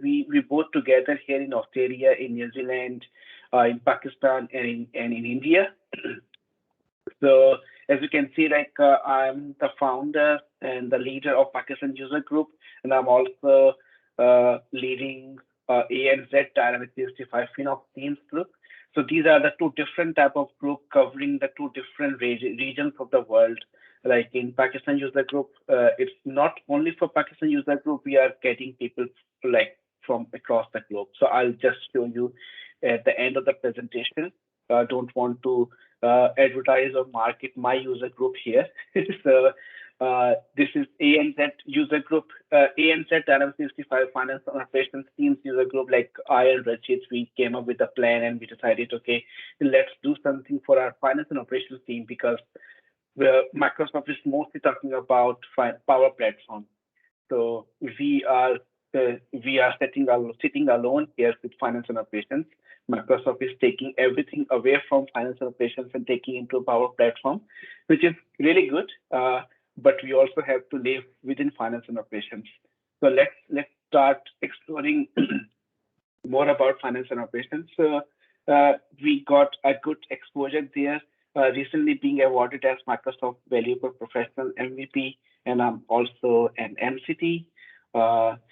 We both together here in Australia, in New Zealand, in Pakistan, and in India. So as you can see, like I'm the founder and the leader of Pakistan User Group, and I'm also leading ANZ Dynamics 365 FinOps Teams Group. So these are the two different type of group covering the two different regions of the world. Like in Pakistan User Group, it's not only for Pakistan User Group. We are getting people like from across the globe. So I'll just show you at the end of the presentation. I don't want to advertise or market my user group here. So this is ANZ user group, ANZ Dynamics 365 Finance and Operations Teams user group. Like I and Rachit, we came up with a plan and we decided, okay, let's do something for our finance and operations team, because Microsoft is mostly talking about Power Platform. So we are sitting alone here with finance and operations. Microsoft is taking everything away from finance and operations and taking into Power Platform, which is really good. But we also have to live within finance and operations. So let's start exploring more about finance and operations. So we got a good exposure there. Recently being awarded as Microsoft Valuable Professional MVP, and I'm also an MCT.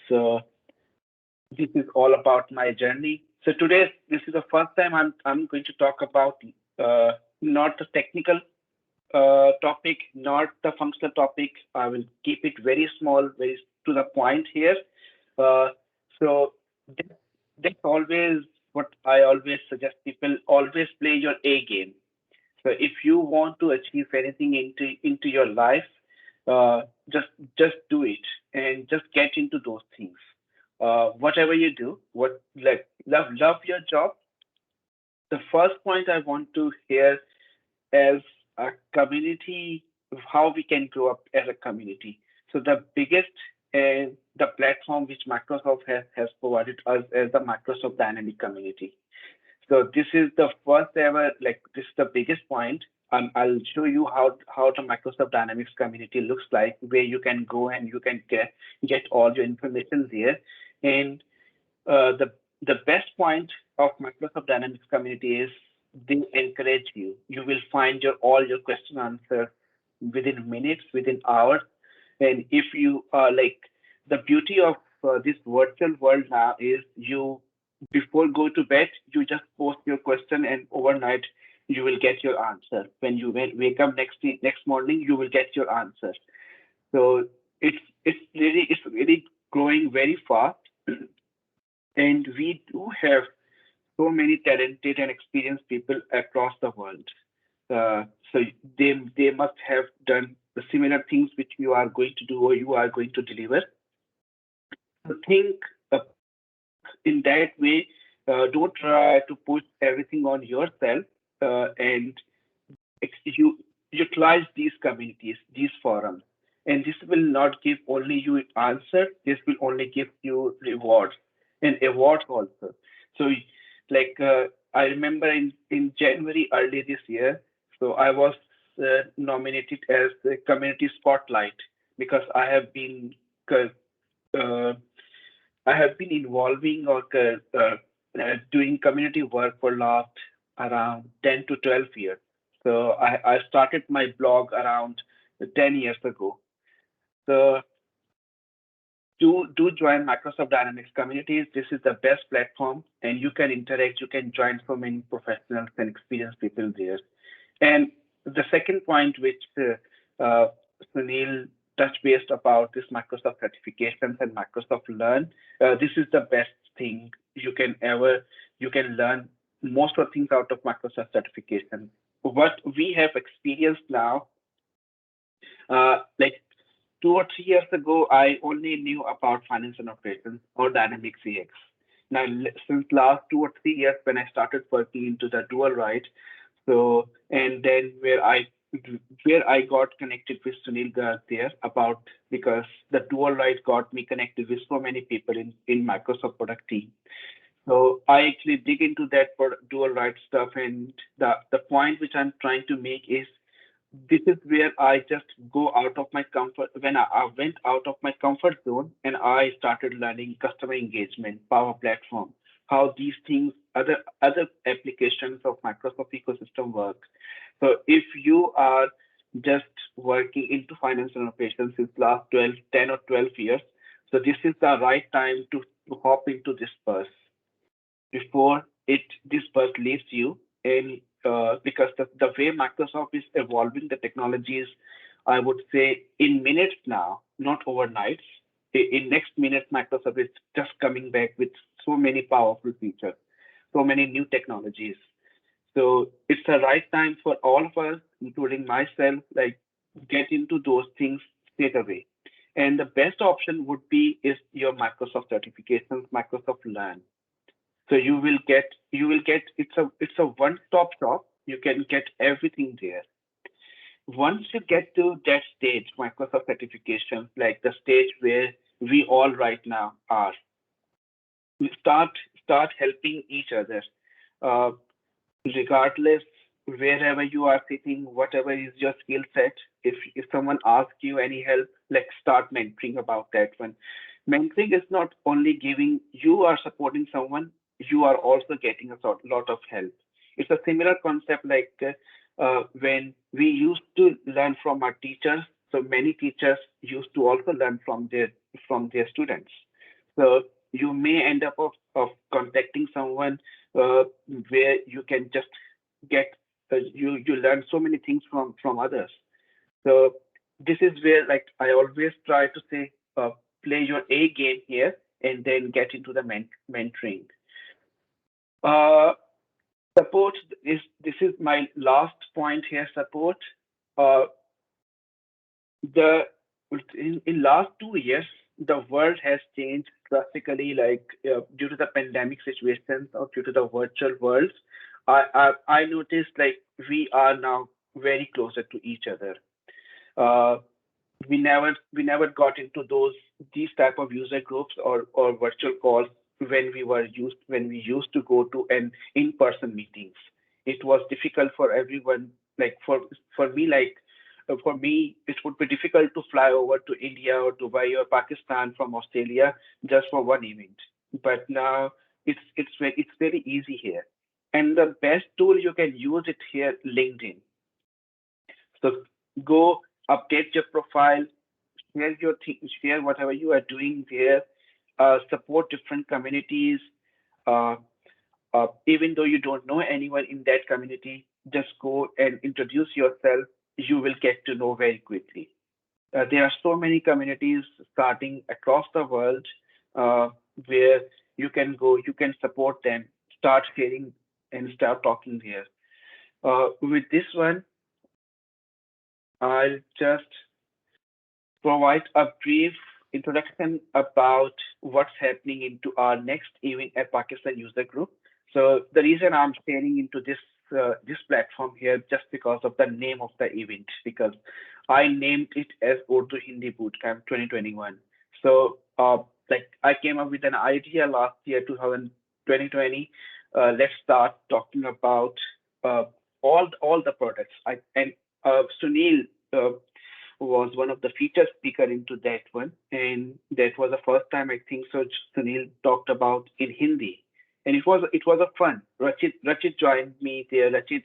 So this is all about my journey. So today, this is the first time I'm going to talk about not the technical topic, not the functional topic. I will keep it very small, very to the point here. So that's always what I always suggest people: always play your A game. So if you want to achieve anything into your life, just do it and just get into those things. Whatever you do, love your job. The first point I want to hear as a community, how we can grow up as a community. So the biggest the platform which Microsoft has provided us as the Microsoft Dynamic community. So this is the first ever, like this is the biggest point. I'll show you how the Microsoft Dynamics community looks like, where you can go and you can get all your information there. And the best point of Microsoft Dynamics community is they encourage you. You will find all your question answer within minutes, within hours. And if you are like, the beauty of this virtual world now is you, before go to bed, you just post your question, and overnight you will get your answer. When you wake up next morning, you will get your answer. So it's really growing very fast, and we do have so many talented and experienced people across the world. So they must have done the similar things which you are going to do or you are going to deliver. So think in that way. Don't try to push everything on yourself, and you utilize these communities, these forums, and this will not give only you answer. This will only give you rewards and awards also. So, like I remember in January early this year, so I was nominated as the community spotlight because uh, I have been involving or doing community work for last around 10 to 12 years. So I started my blog around 10 years ago. So do join Microsoft Dynamics communities. This is the best platform, and you can interact. You can join so many professionals and experienced people there. And the second point, which Sunil touched based about this Microsoft certifications and Microsoft Learn, this is the best thing you can learn most of things out of Microsoft certification. What we have experienced now, like 2 or 3 years ago, I only knew about finance and operations or Dynamics CX. Now, since last 2 or 3 years, when I started working into the dual right, so and then where I got connected with Sunil Garg there about because the dual right got me connected with so many people in Microsoft product team. So I actually dig into that for dual right stuff, and the point which I'm trying to make is this is where I just go out of my comfort when I went out of my comfort zone and I started learning customer engagement, Power Platform, how these things, other applications of Microsoft ecosystem work. So if you are just working into finance and operations since last 10 or 12 years, so this is the right time to hop into this bus before this bus leaves you. And because the way Microsoft is evolving the technologies, I would say in minutes now, not overnight. In next minute, Microsoft is just coming back with so many powerful features, so many new technologies. So it's the right time for all of us, including myself, like get into those things straight away. And the best option would be is your Microsoft certifications, Microsoft Learn. So you will get it's a one-stop shop. You can get everything there. Once you get to that stage, Microsoft certification, like the stage where we all right now are, we start helping each other. Uh, Regardless wherever you are sitting, whatever is your skill set, if someone asks you any help, like start mentoring about that one. Mentoring is not only giving you are supporting someone, you are also getting a lot of help. It's a similar concept like when we used to learn from our teachers. So many teachers used to also learn from their students. So you may end up of contacting someone uh, where you can just get you learn so many things from others. So this is where like I always try to say, play your A game here and then get into the mentoring. Uh, Support is this is my last point here. Support. Uh, the in last 2 years, the world has changed drastically, like due to the pandemic situations or due to the virtual worlds. I noticed like we are now very closer to each other. Uh, we never got into these type of user groups or virtual calls when we used to go to an in-person meetings. It was difficult for everyone, like for me, for me it would be difficult to fly over to India or Dubai or Pakistan from Australia just for one event. But now it's very easy here, and the best tool you can use it here, LinkedIn. So go update your profile, share whatever you are doing there, support different communities. Uh, Even though you don't know anyone in that community, just go and introduce yourself. You will get to know very quickly. There are so many communities starting across the world where you can go, you can support them, start sharing and start talking here. With this one, I'll just provide a brief introduction about what's happening into our next event at Pakistan User Group. So the reason I'm sharing into this platform here just because of the name of the event, because I named it as Urdu Hindi Bootcamp 2021. So like I came up with an idea last year, 2020. Let's start talking about all the products. Sunil was one of the featured speaker into that one, and that was the first time I think so Sunil talked about in Hindi, and it was a fun. Rachit joined me there. Rachit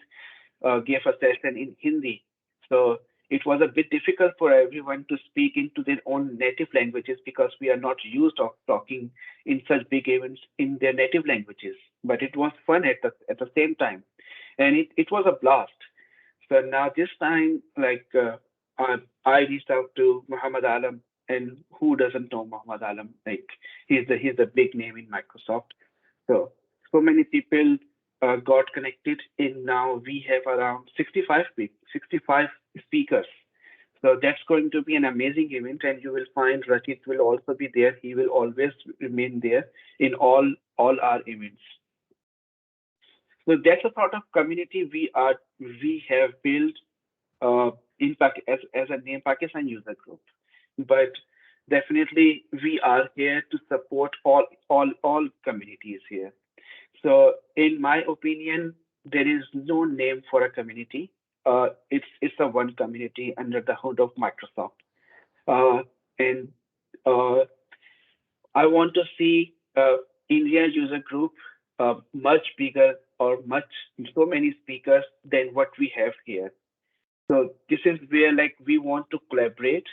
gave a session in Hindi, so it was a bit difficult for everyone to speak into their own native languages because we are not used of talking in such big events in their native languages. But it was fun at the same time, and it was a blast. So now this time, like I reached out to Muhammad Alam, and who doesn't know Muhammad Alam? Like he's a big name in Microsoft. So many people got connected, and now we have around 65 speakers. So that's going to be an amazing event, and you will find Rachit will also be there. He will always remain there in all our events. So that's a sort of community we have built as a name Pakistan User Group, but definitely we are here to support all communities here. So in my opinion, there is no name for a community. It's a one community under the hood of Microsoft, and uh, I want to see India User Group much bigger or so many speakers than what we have here. So this is where like we want to collaborate,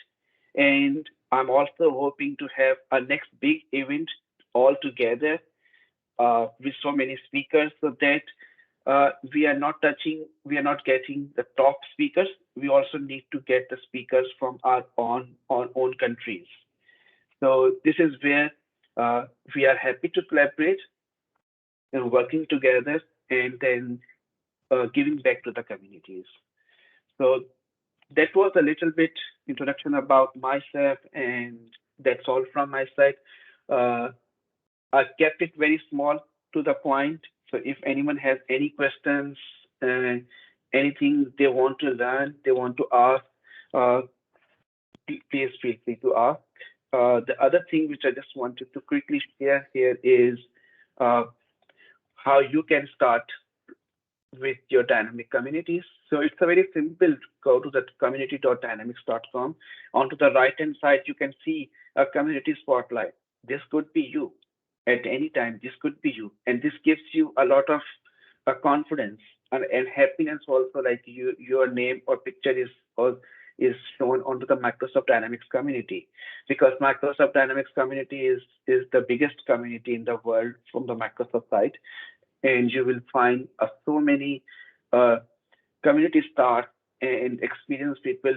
and I'm also hoping to have a next big event all together with so many speakers, so that we are not getting the top speakers. We also need to get the speakers from our own countries. So this is where we are happy to collaborate and working together, and then giving back to the communities. So that was a little bit introduction about myself, and that's all from my side. I kept it very small to the point. So if anyone has any questions, anything they want to learn, they want to ask, uh, please feel free to ask. The other thing which I just wanted to quickly share here is uh, how you can start with your dynamic communities. So it's a very simple, go to the community.dynamics.com. Onto the right-hand side, you can see a community spotlight. This could be you at any time. This could be you. And this gives you a lot of confidence and happiness also, like your name or picture is shown onto the Microsoft Dynamics community, because Microsoft Dynamics community is the biggest community in the world from the Microsoft side, and you will find so many community staff and experienced people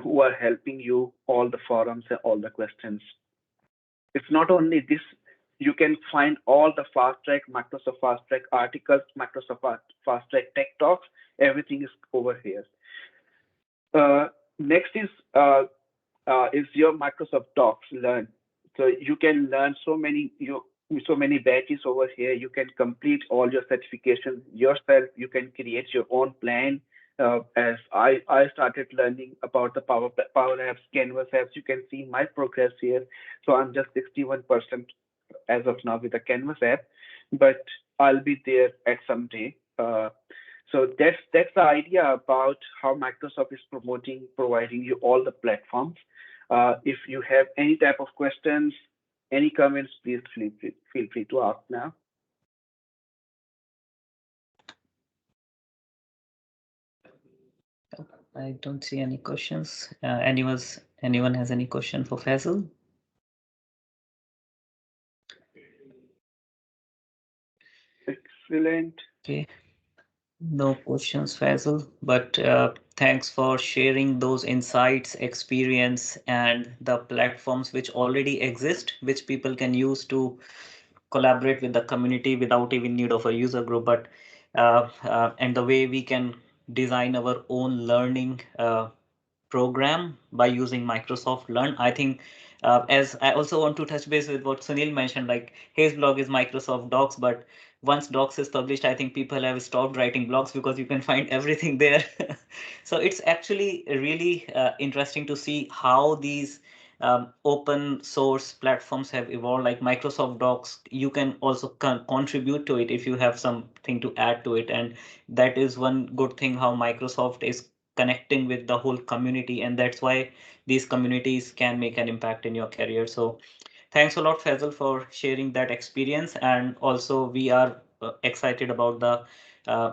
who are helping you all the forums and all the questions. It's not only this, you can find all the fast track Microsoft fast track articles, Microsoft fast track tech talks. Everything is over here. Next is your Microsoft Docs Learn. So you can learn so many batches over here. You can complete all your certifications yourself. You can create your own plan. As I started learning about the Power Apps, Canvas apps, you can see my progress here. So I'm just 61% as of now with the Canvas app, but I'll be there at some day. So that's the idea about how Microsoft is providing you all the platforms. If you have any type of questions, any comments, please feel free to ask now. I don't see any questions. Anyone has any question for Faisal? Excellent. Okay. No questions, Faisal, but thanks for sharing those insights, experience, and the platforms which already exist, which people can use to collaborate with the community without even need of a user group. But and the way we can design our own learning program by using Microsoft Learn. I think, as I also want to touch base with what Sunil mentioned, like his blog is Microsoft Docs, but once Docs is published, I think people have stopped writing blogs because you can find everything there. So it's actually really interesting to see how these open source platforms have evolved. Like Microsoft Docs, you can also contribute to it if you have something to add to it, and that is one good thing how Microsoft is connecting with the whole community, and that's why these communities can make an impact in your career. So thanks a lot, Faisal, for sharing that experience. And also we are excited about the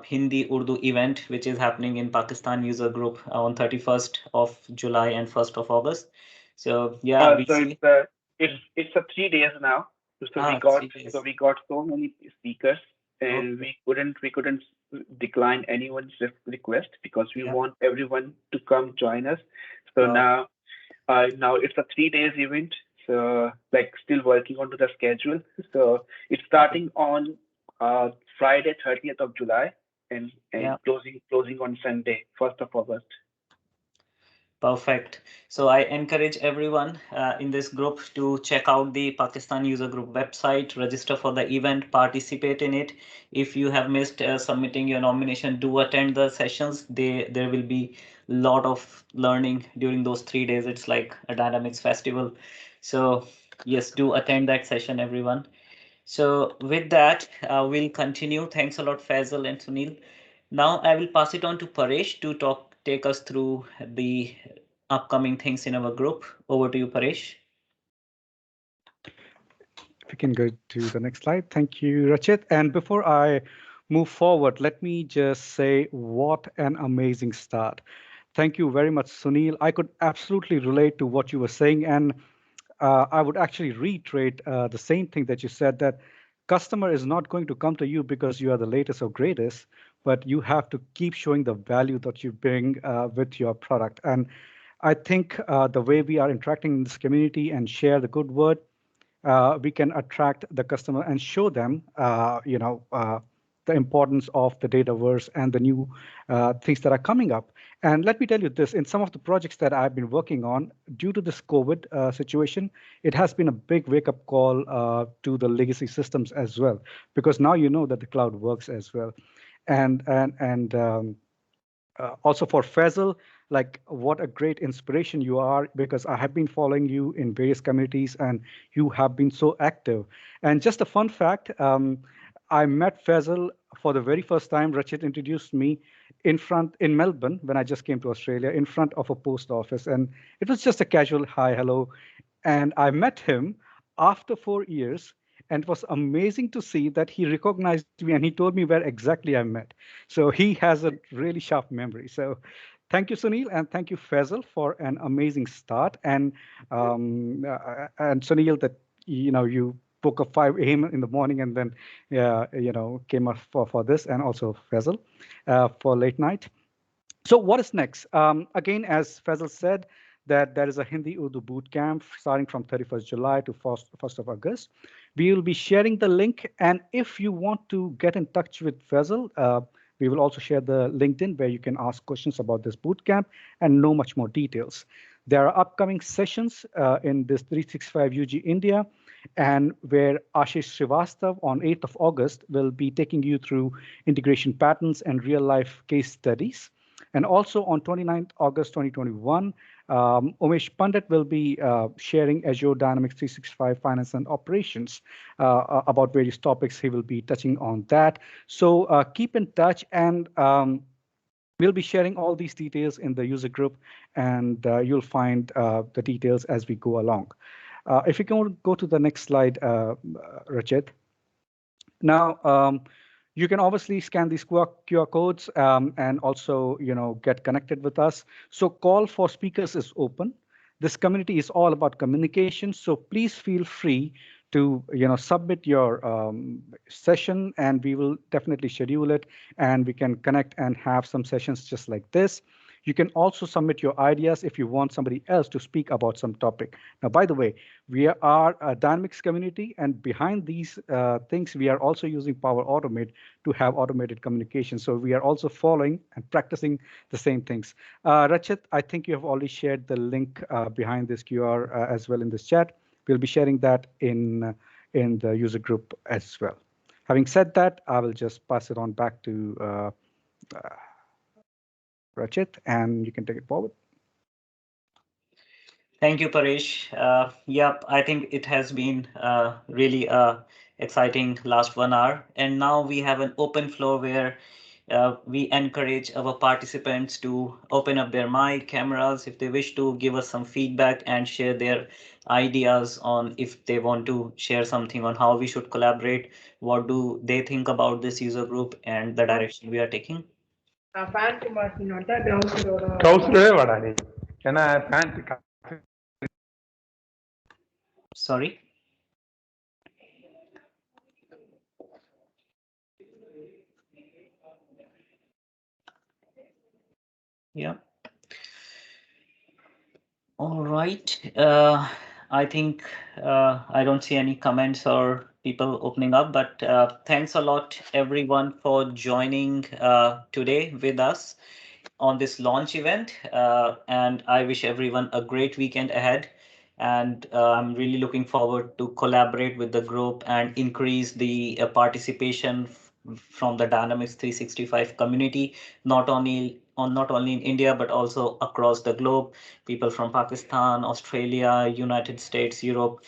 Hindi Urdu event which is happening in Pakistan user group on 31st of July and 1st of August. So yeah, we So see it's a 3 days now. So we got 3 days. so many speakers, and Okay. we couldn't decline anyone's request because we Yeah. want everyone to come join us. So Wow. now it's a 3 days event. So like still working on to the schedule. So it's starting on Friday 30th of July and Yeah. closing on Sunday 1st of August. Perfect. So I encourage everyone in this group to check out the Pakistan User Group website, register for the event, participate in it. If you have missed submitting your nomination, do attend the sessions. There will be a lot of learning during those 3 days. It's like a Dynamics festival. So yes, do attend that session, everyone. So with that, we'll continue. Thanks a lot, Faisal and Sunil. Now I will pass it on to Paresh to take us through the upcoming things in our group. Over to you, Paresh. If we can go to the next slide. Thank you, Rachit. And before I move forward, let me just say what an amazing start. Thank you very much, Sunil. I could absolutely relate to what you were saying. And I would actually reiterate the same thing that you said, that customer is not going to come to you because you are the latest or greatest, but you have to keep showing the value that you bring with your product. And I think the way we are interacting in this community and share the good word, we can attract the customer and show them, the importance of the Dataverse and the new things that are coming up. And let me tell you this, in some of the projects that I've been working on, due to this COVID situation, it has been a big wake-up call to the legacy systems as well, because now you know that the cloud works as well. And also for Faisal, like what a great inspiration you are, because I have been following you in various communities and you have been so active. And just a fun fact, I met Faisal for the very first time. Rachit introduced me in Melbourne when I just came to Australia, in front of a post office. And it was just a casual hi, hello. And I met him after 4 years. And it was amazing to see that he recognized me and he told me where exactly I met. So he has a really sharp memory. So thank you, Sunil, and thank you, Faisal, for an amazing start. And Sunil, that you woke up 5 a.m. in the morning and then came up for this, and also Faisal for late night. So what is next? Again, as Faisal said, that there is a Hindi Urdu boot camp starting from 31st July to 1st of August. We will be sharing the link. And if you want to get in touch with Faisal, we will also share the LinkedIn where you can ask questions about this boot camp and know much more details. There are upcoming sessions in this 365 UG India, and where Ashish Srivastav on 8th of August will be taking you through integration patterns and real life case studies. And also on 29th August 2021, Umesh Pandit will be sharing Azure Dynamics 365 Finance and Operations about various topics. He will be touching on that. So keep in touch, and we'll be sharing all these details in the user group, and you'll find the details as we go along. If you can go to the next slide, Rachit. Now, you can obviously scan these QR codes and also, get connected with us. So call for speakers is open. This community is all about communication. So please feel free to submit your session, and we will definitely schedule it, and we can connect and have some sessions just like this. You can also submit your ideas if you want somebody else to speak about some topic. Now, by the way, we are a Dynamics community, and behind these things, we are also using Power Automate to have automated communication. So we are also following and practicing the same things. Rachit, I think you have already shared the link behind this QR as well in this chat. We'll be sharing that in the user group as well. Having said that, I will just pass it on back to Rachit, and you can take it forward. Thank you, Paresh. Yep, I think it has been really exciting last 1 hour. And now we have an open floor where we encourage our participants to open up their mic, cameras, if they wish to give us some feedback and share their ideas on if they want to share something on how we should collaborate, what do they think about this user group and the direction we are taking. Sorry. Yeah. All right. I think I don't see any comments or people opening up, but thanks a lot, everyone, for joining today with us on this launch event. And I wish everyone a great weekend ahead. And I'm really looking forward to collaborate with the group and increase the participation from the Dynamics 365 community, not only in India, but also across the globe. People from Pakistan, Australia, United States, Europe.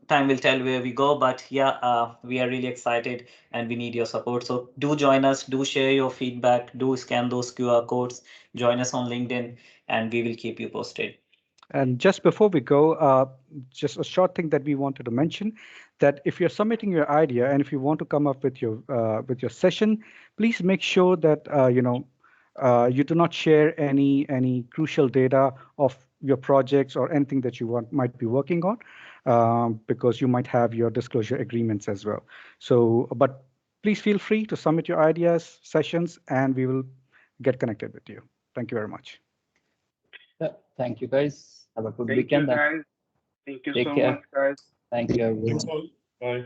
Time will tell where we go, but yeah, we are really excited and we need your support. So do join us, do share your feedback, do scan those QR codes, join us on LinkedIn, and we will keep you posted. And just before we go, just a short thing that we wanted to mention, that if you're submitting your idea and if you want to come up with your session, please make sure that you do not share any crucial data of your projects or anything that you might be working on, because you might have your disclosure agreements as well. So, but please feel free to submit your ideas, sessions, and we will get connected with you. Thank you very much. Thank you, guys. Have a good Thank weekend. you, guys. Thank you Take so care. much, guys. Thank you, everyone. Thanks all. Bye.